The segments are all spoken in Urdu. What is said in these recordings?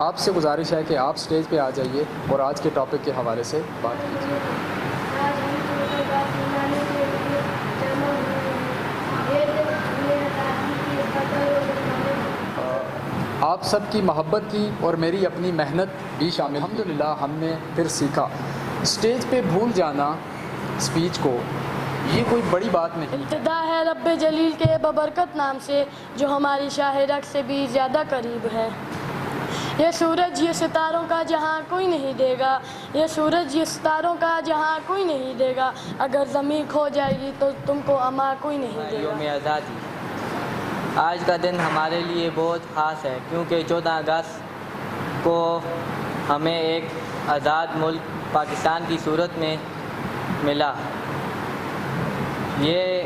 آپ سے گزارش ہے کہ آپ سٹیج پہ آ جائیے اور آج کے ٹاپک کے حوالے سے بات کیجیے۔ آج ہم چھوٹے بات منانے کے لیے جمع ہوئے ہیں۔ یہ دن ہمیں آزادی کی قدر و قیمت آپ سب کی محبت کی اور میری اپنی محنت بھی شامل۔ الحمدللہ ہم نے پھر سیکھا سٹیج پہ بھول جانا سپیچ کو یہ کوئی بڑی بات نہیں۔ ابتدا ہے رب جلیل کے ببرکت نام سے جو ہماری شاہ رگ سے بھی زیادہ قریب ہے۔ یہ سورج یہ ستاروں کا جہاں کوئی نہیں دے گا، یہ سورج یہ ستاروں کا جہاں کوئی نہیں دے گا، اگر زمین کھو جائے گی تو تم کو اما کوئی نہیں دے گا۔ یوم آزادی آج کا دن ہمارے لیے بہت خاص ہے کیونکہ 14 اگست کو ہمیں ایک آزاد ملک پاکستان کی صورت میں ملا۔ یہ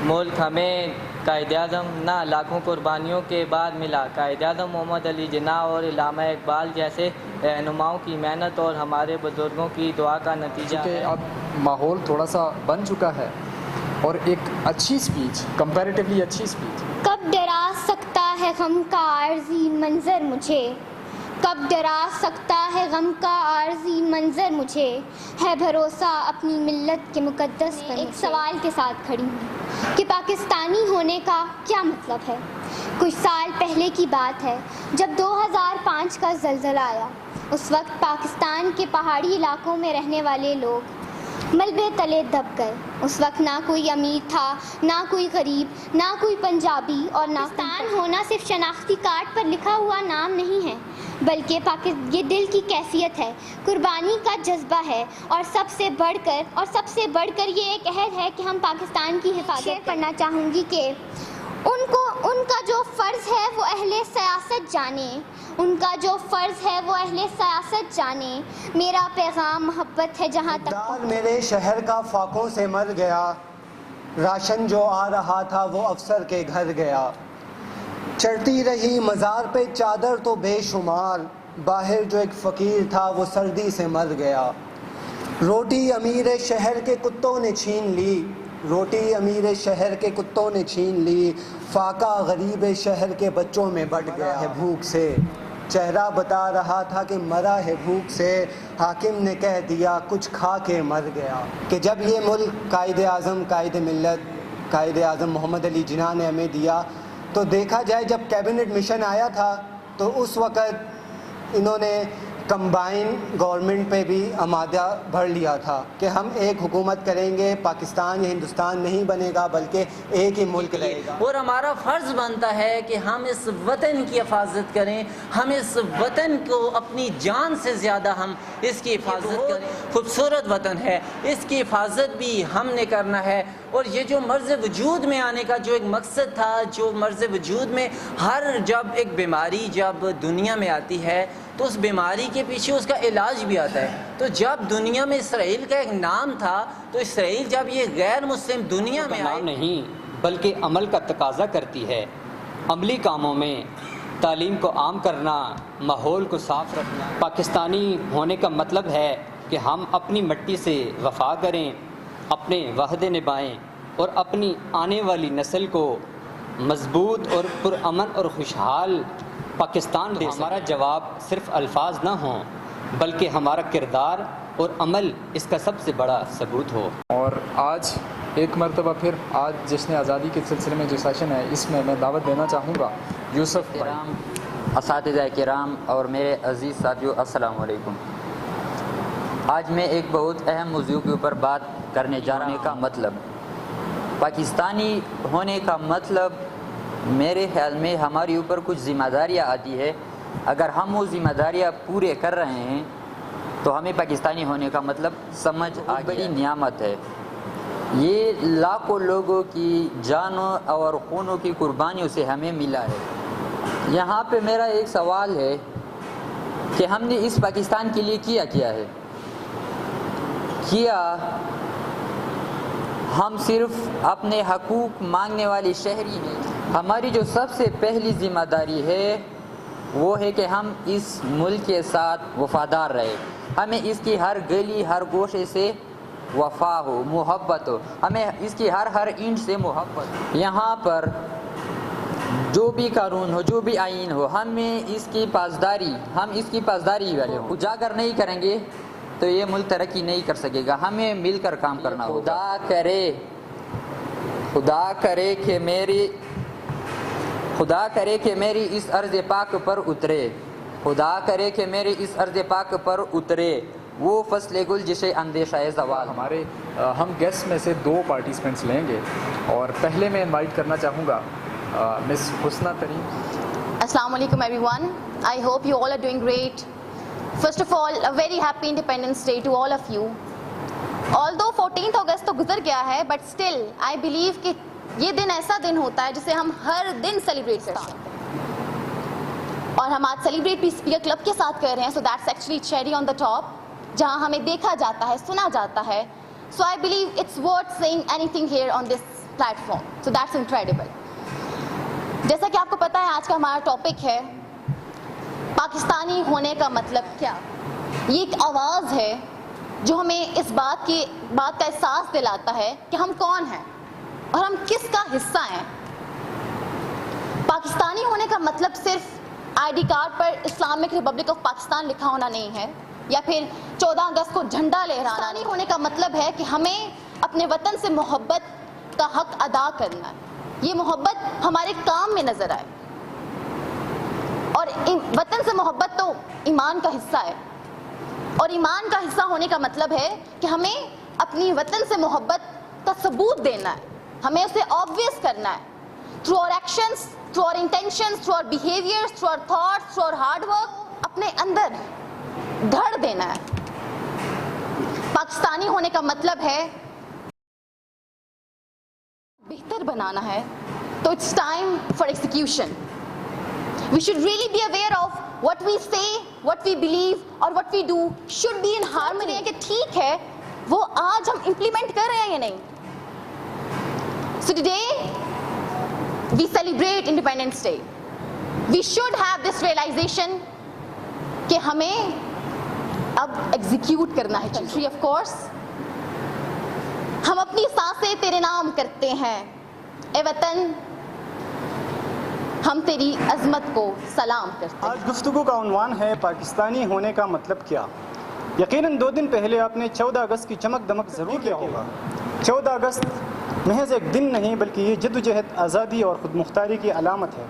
ملک ہمیں قائد اعظم نہ لاکھوں قربانیوں کے بعد ملا۔ قائد اعظم محمد علی جناح اور علامہ اقبال جیسے رہنماؤں کی محنت اور ہمارے بزرگوں کی دعا کا نتیجہ ہے۔ کہ اب ماحول تھوڑا سا بن چکا ہے اور ایک اچھی سپیچ کمپیریٹیولی اچھی سپیچ۔ کب ڈرا سکتا ہے غم کا عارضی منظر مجھے، کب ڈرا سکتا ہے غم کا عارضی منظر مجھے، ہے بھروسہ اپنی ملت کے مقدس پر۔ ایک سوال کے ساتھ کھڑی ہوں کہ پاکستانی ہونے کا کیا مطلب ہے۔ کچھ سال پہلے کی بات ہے جب 2005 کا زلزلہ آیا۔ اس وقت پاکستان کے پہاڑی علاقوں میں رہنے والے لوگ ملبے تلے دب گئے۔ اس وقت نہ کوئی امیر تھا، نہ کوئی غریب، نہ کوئی پنجابی اور نہ پاکستان ہونا صرف شناختی کارڈ پر لکھا ہوا نام نہیں ہے بلکہ یہ دل کی کیفیت ہے، قربانی کا جذبہ ہے اور سب سے بڑھ کر یہ ایک عہد ہے کہ ہم پاکستان کی حفاظت کرنا چاہوں گی کہ ان کا جو فرض ہے وہ اہل سیاست جانے، ان کا جو فرض ہے وہ اہل سیاست جانے۔ میرا پیغام محبت ہے جہاں تک دار میرے شہر کا فاقوں سے مر گیا، راشن جو آ رہا تھا وہ افسر کے گھر گیا۔ چڑھتی رہی مزار پہ چادر تو بے شمار، باہر جو ایک فقیر تھا وہ سردی سے مر گیا۔ روٹی امیر شہر کے کتوں نے چھین لی، روٹی امیر شہر کے کتوں نے چھین لی، فاقہ غریب شہر کے بچوں میں بٹ گیا ہے بھوک سے۔ چہرہ بتا رہا تھا کہ مرا ہے بھوک سے، حاکم نے کہہ دیا کچھ کھا کے مر گیا۔ کہ جب یہ ملک قائد اعظم قائد ملت قائد اعظم محمد علی جناح نے ہمیں دیا تو دیکھا جائے جب کیبنٹ مشن آیا تھا تو اس وقت انہوں نے کمبائن گورنمنٹ پہ بھی آمادہ بھر لیا تھا کہ ہم ایک حکومت کریں گے، پاکستان یا ہندوستان نہیں بنے گا بلکہ ایک ہی ملک رہے گا۔ اور ہمارا فرض بنتا ہے کہ ہم اس وطن کی حفاظت کریں، ہم اس وطن کو اپنی جان سے زیادہ ہم اس کی حفاظت کریں۔ خوبصورت وطن ہے، اس کی حفاظت بھی ہم نے کرنا ہے۔ اور یہ جو مرض وجود میں آنے کا جو ایک مقصد تھا، جو مرض وجود میں جب ایک بیماری جب دنیا میں آتی ہے تو اس بیماری کے پیچھے اس کا علاج بھی آتا ہے۔ تو جب دنیا میں اسرائیل کا ایک نام تھا تو اسرائیل جب یہ غیر مسلم دنیا میں نام نہیں بلکہ عمل کا تقاضا کرتی ہے۔ عملی کاموں میں تعلیم کو عام کرنا، ماحول کو صاف رکھنا۔ پاکستانی ہونے کا مطلب ہے کہ ہم اپنی مٹی سے وفا کریں، اپنے وعدے نبھائیں اور اپنی آنے والی نسل کو مضبوط اور پرامن اور خوشحال پاکستان دے۔ ہمارا جواب صرف الفاظ نہ ہوں بلکہ ہمارا کردار اور عمل اس کا سب سے بڑا ثبوت ہو۔ اور آج ایک مرتبہ پھر آج جشن آزادی کے سلسلے میں جو سیشن ہے اس میں دعوت دینا چاہوں گا یوسف کرام، اساتذہ کرام اور میرے عزیز ساتھیو، السلام علیکم۔ آج میں ایک بہت اہم موضوع کے اوپر بات کرنے جا رہا ہوں۔ کا مطلب پاکستانی ہونے کا مطلب میرے خیال میں ہماری اوپر کچھ ذمہ داریاں آتی ہے۔ اگر ہم وہ ذمہ داریاں پورے کر رہے ہیں تو ہمیں پاکستانی ہونے کا مطلب سمجھ آ بڑی نعمت ہے۔ یہ لاکھوں لوگوں کی جانوں اور خونوں کی قربانیوں سے ہمیں ملا ہے۔ یہاں پہ میرا ایک سوال ہے کہ ہم نے اس پاکستان کے لیے کیا ہے؟ ہم صرف اپنے حقوق مانگنے والے شہری ہیں۔ ہماری جو سب سے پہلی ذمہ داری ہے وہ ہے کہ ہم اس ملک کے ساتھ وفادار رہے، ہمیں اس کی ہر گلی ہر گوشے سے وفا ہو، محبت ہو، ہمیں اس کی ہر اینٹ سے محبت ہو۔ یہاں پر جو بھی قانون ہو، جو بھی آئین ہو، ہم اس کی پاسداری والے ہوں. اجاگر نہیں کریں گے تو یہ ملک ترقی نہیں کر سکے گا. ہمیں مل کر کام کرنا ہوگا. خدا کرے کہ میری اس ارض پاک پر اترے. خدا کرے کہ میری اس ارض پاک پر اترے وہ فصل گل جسے اندیشہ زوال. ہم گیسٹ میں سے 2 پارٹیسپینٹس لیں گے اور پہلے میں انوائٹ کرنا چاہوں گا مس حسنہ ترین. Assalamu alaikum everyone. I hope you all are doing great. First of all, a very happy Independence Day to all of you. Although 14th August تو گزر گیا ہے but still I believe کہ یہ دن ایسا دن ہوتا ہے جسے ہم ہر دن سیلیبریٹ کرتے ہیں اور ہم آج سیلیبریٹ بھی اسپیکر کلب کے ساتھ کر رہے ہیں. So that's actually cherry on the top جہاں ہمیں دیکھا جاتا ہے، سنا جاتا ہے. So I believe it's worth saying anything here on this platform. So that's incredible. جیسا کہ آپ کو پتا ہے آج کا ہمارا ٹاپک ہے پاکستانی ہونے کا مطلب کیا. یہ ایک آواز ہے جو ہمیں اس بات کا احساس دلاتا ہے کہ ہم کون ہیں اور ہم کس کا حصہ ہیں. پاکستانی ہونے کا مطلب صرف I D card per Islamic republic of Pakistan لکھا ہونا نہیں ہے یا پھر 14 اگست کو جھنڈا لہرانا. پاکستانی ہونے کا مطلب ہے کہ ہمیں اپنے وطن سے محبت کا حق ادا کرنا ہے. یہ محبت ہمارے کام میں نظر آئے اور وطن سے محبت تو ایمان کا حصہ ہے اور ایمان کا حصہ ہونے کا مطلب ہے کہ ہمیں اپنی وطن سے محبت کا ثبوت دینا ہے. ہمیں اسے obvious کرنا ہے through our actions, through our intentions, through our behaviors, through our thoughts, through our hard work. اپنے اندر گھڑ دینا ہے. پاکستانی ہونے کا مطلب ہے بہتر بنانا ہے. تو it's time for execution. We should really be aware of what we say, what we believe اور what we do should be in harmony. کہ ٹھیک ہے وہ آج ہم implement کر رہے ہیں یا نہیں. So today we celebrate Independence Day. We should have this realization کہ ہمیں اب ایگزیکیوٹ کرنا ہے چیز. Of course ہم اپنی سانسیں تیرے نام کرتے ہیں اے وطن، ہم تیری عظمت کو سلام کرتے ہیں. آج گفتگو کا عنوان ہے پاکستانی ہونے کا مطلب کیا. یقیناً 2 دن پہلے آپ نے 14 اگست کی چمک دمک ضرور کیا ہوگا. 14 اگست محض ایک دن نہیں بلکہ یہ جدوجہد آزادی اور خود مختاری کی علامت ہے.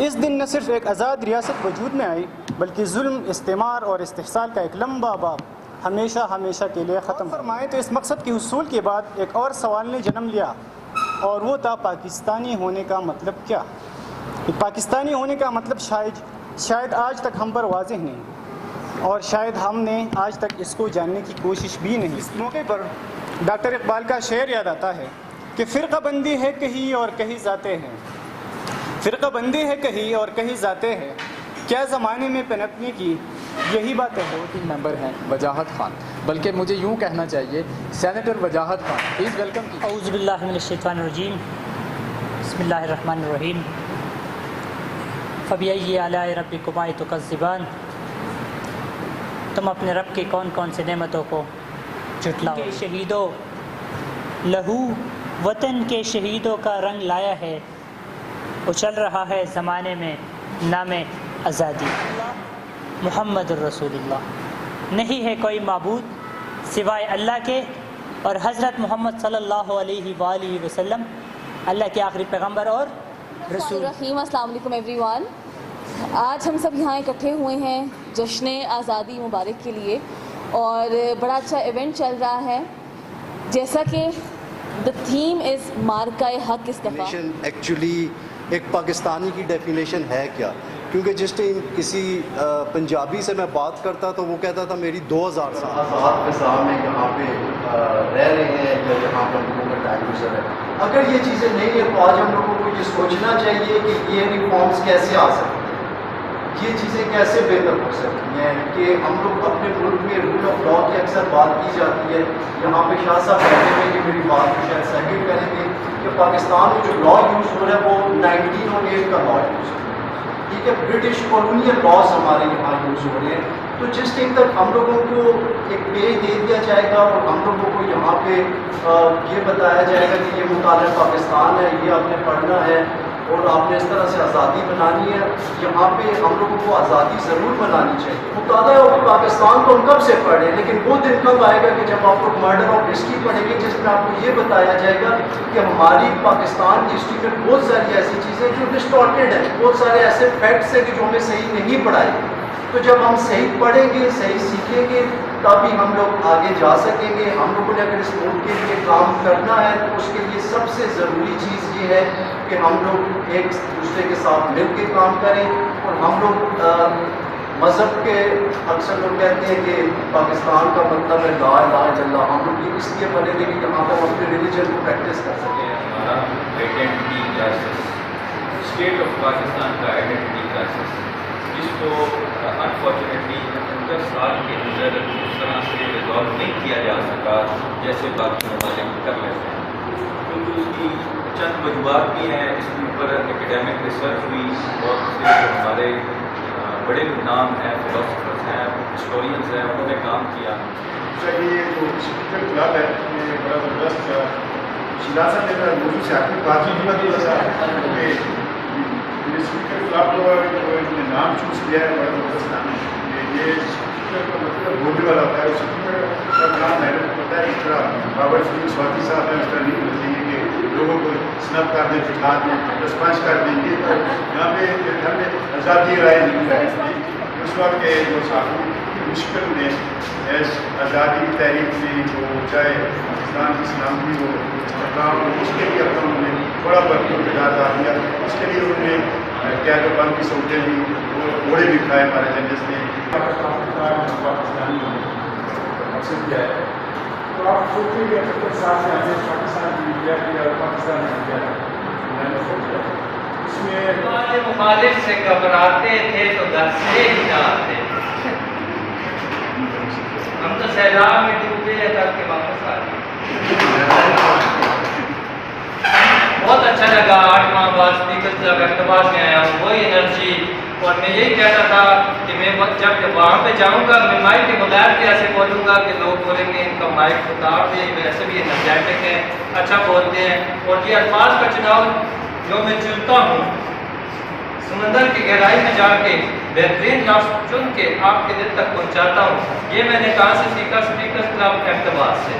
اس دن نہ صرف ایک آزاد ریاست وجود میں آئی بلکہ ظلم، استعمار اور استحصال کا ایک لمبا باب ہمیشہ کے لیے ختم فرمائے. تو اس مقصد کے حصول کے بعد ایک اور سوال نے جنم لیا اور وہ تھا پاکستانی ہونے کا مطلب کیا. پاکستانی ہونے کا مطلب شاید آج تک ہم پر واضح نہیں اور شاید ہم نے آج تک اس کو جاننے کی کوشش بھی نہیں. اس موقع پر ڈاکٹر اقبال کا شعر یاد آتا ہے کہ فرقہ بندی ہے کہیں اور کہیں ذاتیں ہیں. فرقہ بندی ہے کہیں اور کہیں ذاتیں ہیں، کیا زمانے میں پنپنے کی یہی باتیں ہیں. 2 ممبر ہیں وجاہت خان، بلکہ مجھے یوں کہنا چاہیے senator Wajahat Khan. Please welcome. اعوذ باللہ من الشیطان الرجیم، بسم اللہ الرحمن الرحیم. فبأي آلاء ربكما تكذبان. تم اپنے رب کی کون کون سے نعمتوں کو جھٹلاؤ. کے شہیدوں لہو وطن کے شہیدوں کا رنگ لایا ہے، اچل رہا ہے زمانے میں نام آزادی. محمد الرسول اللہ، نہیں ہے کوئی معبود سوائے اللہ کے اور حضرت محمد صلی اللہ علیہ وآلہ وسلم اللہ کے آخری پیغمبر اور رسول. السلام علیکم ایوری ون. آج ہم سب یہاں اکٹھے ہوئے ہیں جشن آزادی مبارک کے لیے اور بڑا اچھا ایونٹ چل رہا ہے. جیسا کہ دا تھیم از مارکہ حق. اس دفعہ ایکچولی ایک پاکستانی کی ڈیفینیشن ہے کیا؟ کیونکہ جس ٹائم کسی پنجابی سے میں بات کرتا تو وہ کہتا تھا میری 2000 سال آزاد فضا میں یہاں پہ رہ رہے ہیں یا یہاں پر لوگوں کا ٹائم گزر ہے. اگر یہ چیزیں نہیں ہیں تو آج ہم لوگوں کو یہ سوچنا چاہیے کہ یہ ریفارمس کیسے آ سکتے ہیں، یہ چیزیں کیسے بہتر ہو سکتی ہیں. کہ ہم لوگ اپنے ملک میں رول آف لا کی اکثر بات کی جاتی ہے. یہاں پہ شاہ صاحب کہتے ہیں کہ میری بات کو شاید سیکنڈ کریں گے کہ پاکستان میں جو لا یوز ہو رہا ہے وہ 1908 کا لا یوز ہو رہا ہے. ٹھیک ہے، برٹش کالونیل لاز ہمارے یہاں یوز ہو رہے ہیں. تو جس ٹائم تک ہم لوگوں کو ایک پیج دے دیا جائے گا اور ہم لوگوں کو یہاں پہ یہ بتایا جائے گا کہ یہ مطالعہ پاکستان ہے، یہ آپ نے پڑھنا ہے اور آپ نے اس طرح سے آزادی بنانی ہے. یہاں پہ ہم لوگوں کو آزادی ضرور بنانی چاہیے. مطالعہ اور پاکستان تو ہم کب سے پڑھیں, لیکن وہ دن کب آئے گا کہ جب آپ لوگ مرڈر آف ہسٹری پڑھیں گے, جس میں آپ کو یہ بتایا جائے گا کہ ہماری پاکستان کی ہسٹری میں بہت ساری ایسی چیزیں جو ڈسٹارٹیڈ ہیں, بہت سارے ایسے فیکٹس ہیں کہ جو ہمیں صحیح نہیں پڑھائے. تو جب ہم صحیح پڑھیں گے, صحیح سیکھیں گے, تبھی ہم لوگ آگے جا سکیں گے. ہم لوگوں نے اگر اس ملک کے لیے کام کرنا ہے تو اس کے لیے سب سے ضروری چیز یہ ہے کہ ہم لوگ ایک دوسرے کے ساتھ مل کے کام کریں. اور ہم لوگ مذہب کے, اکثر لوگ کہتے ہیں کہ پاکستان کا مطلب ہے لا الہ الا اللہ. ہم لوگ اس لیے بنے تھے کہ یہاں پر ہم اپنے ریلیجن کو پریکٹس کر سکیں. ہمارا identity crisis, state of Pakistan کا آئیڈینٹی کرائسس, جس کو انفارچونیٹلی 10 سال کے اندر اس طرح سے ریزالو نہیں کیا جا سکا جیسے باقی ممالک کر لیتے ہیں, کیونکہ اس کی چند وجوہات بھی ہیں. اس کے اوپر اکیڈیمک ریسرچ ہوئی, بہت سے جو ہمارے بڑے نام ہیں, فلاسفرس ہیں, ہسٹورینس ہیں, انہوں نے کام کیا. یہ جو اسپیکر کلب ہے یہ بڑا زبردست شیراز صاحب نے موضوع سے آپ کی بات کی کہ اسپیکر کلب جو نام چوز کیا ہے بڑا زبردست نام ہے. یہ اسپیکر کا مطلب بولنے والا ہوتا ہے. اسپیکر کا نام ہے پتہ ہے اس طرح بابر فرید سواتی صاحب ہیں, اس طرح نہیں بولتے ہیں کہ لوگوں کو سنب کر دیں, بٹھا دیں, رسپانس کر دیں. یہ تو یہاں پہ گھر میں آزادی رائے نہیں ہے. اس وقت کے جو صاحب مشکل نے آزادی کی تحریک میں وہ چاہے پاکستان کی سلامتی ہو, استحکام ہو, اس کے لیے اپنا انہوں نے تھوڑا بہت کردار ادا کیا. اس کے لیے انہوں نے کیا جو بند کی سہولتیں بھی, وہ گھوڑے بھی کھائے ہمارے ججز نے. پاکستانی مقصد کیا ہے, تو آپ سوچیں کہ 70 سال سے ہمیں پاکستان کی میڈیا کیا اور پاکستان کی میڈیا میں نے سوچا اس میں ہمارے مخالف سے گھبراتے تھے تو گھر سے ہی نہ آتے. ہم تو سیلاب میں ڈوبے ہیں تاکہ واپس آ جائیں. بہت اچھا لگا 8 ماہ بعد اسپیکر کلب احتجاج میں آیا ہوں, وہی انرجی. اور میں یہی کہتا تھا کہ میں جب وہاں پہ جاؤں گا میں مائک کے بغیر بھی ایسے بولوں گا کہ لوگ بولیں گے ان کا مائک اتار دیں, ویسے بھی انرجیٹک ہیں, اچھا بولتے ہیں. اور یہ الفاظ کا چناؤ جو میں چنتا ہوں, سمندر کی گہرائی میں جا کے بہترین لفظ چن کے آپ کے دل تک پہنچاتا ہوں. یہ میں نے کہاں سے سیکھا؟ اسپیکر کلب احتجاج سے.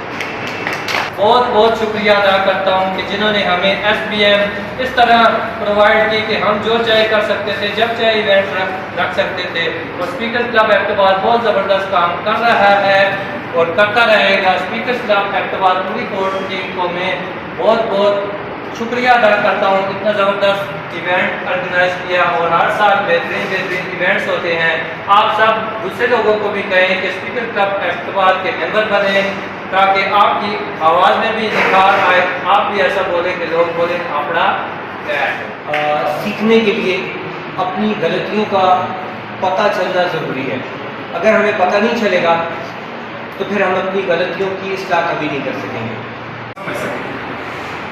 بہت بہت شکریہ ادا کرتا ہوں کہ جنہوں نے ہمیں SBM اس طرح پرووائڈ کی کہ ہم جو چاہے کر سکتے تھے, جب چاہے ایونٹ رکھ سکتے تھے. اور اسپیکر کلب احتجاج بہت زبردست کام کر رہا ہے اور کرتا رہے گا. اسپیکر کلب احتجاج پوری کورٹ ٹیم کو میں بہت بہت شکریہ ادا کرتا ہوں. اتنا زبردست ایونٹ آرگنائز کیا اور ہر سال بہترین ایونٹس ہوتے ہیں. آپ سب دوسرے لوگوں کو بھی کہیں کہ اسپیکر کلب احتجاج کے ممبر بنیں تاکہ آپ کی آواز میں بھی نکھار آئے, آپ بھی ایسا بولیں کہ لوگ بولیں اپنا. سیکھنے کے لیے اپنی غلطیوں کا پتہ چلنا ضروری ہے. اگر ہمیں پتہ نہیں چلے گا تو پھر ہم اپنی غلطیوں کی اصلاح کبھی نہیں کر سکیں گے.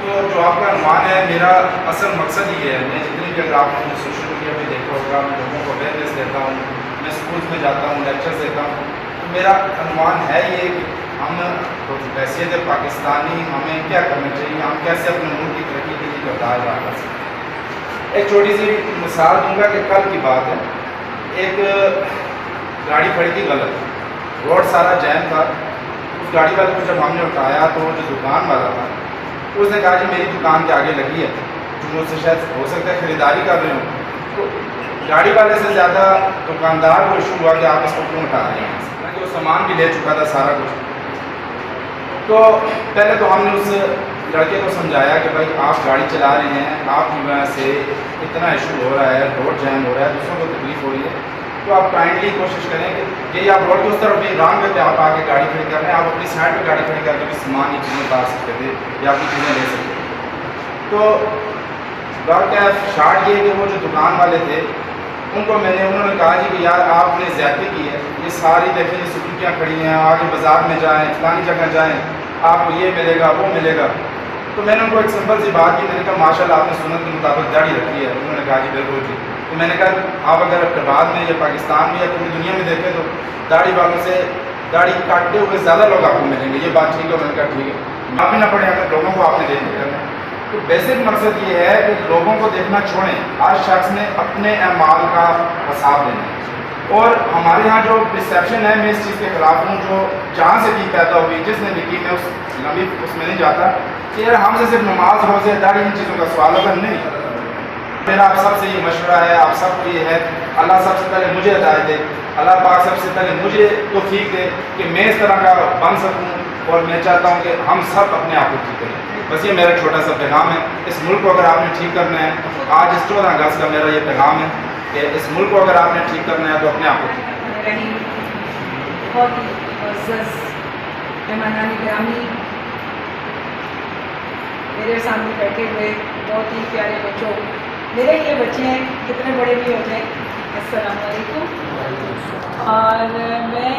تو جو آپ کا عنوان ہے, میرا اصل مقصد یہ ہے, میں جتنی بھی اگر آپ نے سوشل میڈیا پہ دیکھا ہوگا, میں لوگوں کو اویئرنیس دیتا ہوں, میں اسکولس میں جاتا ہوں, لیکچرز دیتا ہوں, تو میرا عنوان ہے یہ کہ ہم حیثیت پاکستانی ہمیں کیا کرنا چاہیے, ہم کیسے اپنے ملک کی ترقی کے لیے کردار ادا کر سکتے ہیں. ایک چھوٹی سی مثال دوں گا کہ کل کی بات ہے, ایک گاڑی کھڑی تھی غلط, روڈ سارا جیم تھا. اس گاڑی والے کو جب ہم نے اٹھایا تو جو دکان والا تھا اس نے کہا جی میری دکان کے آگے لگی ہے, جو مجھ سے شاید ہو سکتا ہے خریداری کر رہے ہوں. تو گاڑی والے سے زیادہ دکاندار کو ایشو ہوا کہ آپ اس کو کیوں اٹھا رہے ہیں, کہ وہ سامان بھی لے چکا تھا سارا کچھ. تو پہلے تو ہم نے اس لڑکے کو سمجھایا کہ بھائی آپ گاڑی چلا رہے ہیں, آپ کی وجہ سے اتنا ایشو ہو رہا ہے, روڈ جیم ہو رہا ہے, دوسروں کو تکلیف ہو رہی ہے, تو آپ کائنڈلی کوشش کریں کہ یہ آپ روڈ کے اس طرف بھی رانگ کرتے آپ آ کے گاڑی کھڑی کر رہے ہیں, آپ اپنی سائڈ پہ گاڑی کھڑی کر کے بھی سامان کی چیزیں اتار سکتے تھے یا اپنی چیزیں لے سکتے تھے. تو بات کیا شارٹ یہ کہ وہ جو دکان والے تھے ان کو انہوں نے کہا جی کہ یار آپ نے زیادتی کی ہے, یہ ساری دیکھیں یہ سکوٹیاں کھڑی ہیں, آگے بازار میں جائیں, فلانی جگہ جائیں, آپ کو یہ ملے گا وہ ملے گا. تو میں نے ان کو ایک سمپل سی بات کی, میں نے کہا ماشاء اللہ آپ نے سنت کے مطابق داڑھی رکھی ہے. انہوں نے کہا جی بالکل جی. تو میں نے کہا آپ اگر اقتباس میں یا پاکستان میں یا پوری دنیا میں دیکھیں تو داڑھی والوں سے داڑھی کاٹتے ہوئے زیادہ لوگ آپ کو ملیں گے, یہ بات ٹھیک ہے. میں نے کہا ٹھیک ہے, آپ بھی نہ پڑھیں اگر لوگوں کو آپ نے دیکھ کرنا. تو بیسک مقصد یہ ہے کہ لوگوں کو دیکھنا چھوڑیں، ہر شخص نے اپنے اعمال کا حساب لینا ہے۔ اور ہمارے ہاں جو پرسیپشن ہے، میں اس چیز کے خلاف ہوں، جو جہاں سے بھی پیدا ہوئی، جس نے بھی کی، میں اس لمبی اس میں نہیں جاتا کہ یار ہم سے صرف نماز، روزے داری ان چیزوں کا سوال ہوگا، نہیں۔ میرا آپ سب سے یہ مشورہ ہے، آپ سب کو یہ ہے، اللہ سب سے پہلے مجھے ہدایت دے، اللہ پاک سب سے پہلے مجھے توفیق دے کہ میں اس طرح کا بن سکوں، اور میں چاہتا ہوں کہ ہم سب اپنے آپ کو ٹھیک کریں۔ بس یہ میرا چھوٹا سا پیغام ہے۔ اس ملک کو اگر آپ نے ٹھیک کرنا ہے، آج اس 14 اگست کا میرا یہ پیغام ہے کہ اس ملک کو اگر آپ نے ٹھیک کرنا ہے تو اپنے آپ کو ٹھیک کریں۔ بہت ہی معزز مہمانان گرامی، میرے سامنے بیٹھے ہوئے بہت ہی پیارے بچوں، میرے یہ بچے ہیں، کتنے بڑے بھی ہو جائیں، السلام علیکم۔ اور میں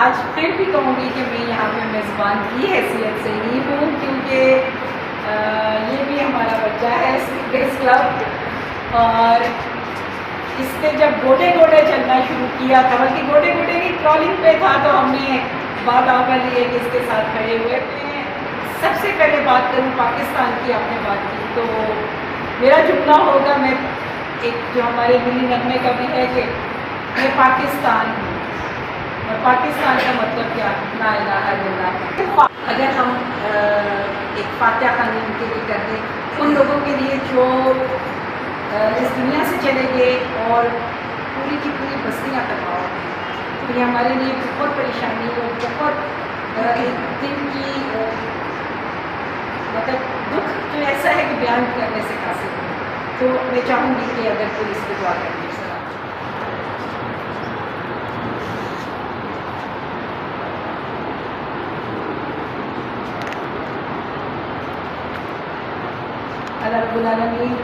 آج پھر بھی کہوں گی کہ میں یہاں پہ میزبان کی حیثیت سے ہی ہوں، کیونکہ یہ بھی ہمارا بچہ ہے اسپیکرز کلب، اور اس نے جب گوڈے گوڈے چلنا شروع کیا تھا، بلکہ گوڈے گوڈے کی ٹرالنگ پہ تھا، تو ہم نے بات آگا لی کہ اس کے ساتھ کھڑے ہوئے۔ میں سب سے پہلے بات کروں پاکستان کی، آپ نے بات کی تو میرا جملہ ہوگا، میں ایک جو ہمارے ملی نغمے کا بھی ہے کہ میں پاکستان ہوں، اور پاکستان کا مطلب کیا، لا الہ الا اللہ۔ اگر ہم ایک فاتحہ خوانی ان کے لیے کر دیں، ان لوگوں کے لیے جو اس دنیا سے چلے گئے اور پوری کی پوری بستیاں تباہ ہو گئی، تو یہ ہمارے لیے بہت پریشانی اور بہت ایک دن کی مطلب دکھ تو ایسا ہے کہ بیان کرنے سے حاصل ہے۔ تو میں چاہوں گی کہ اگر کوئی اس پہ دعا کر دے۔ اللہ رب العالمین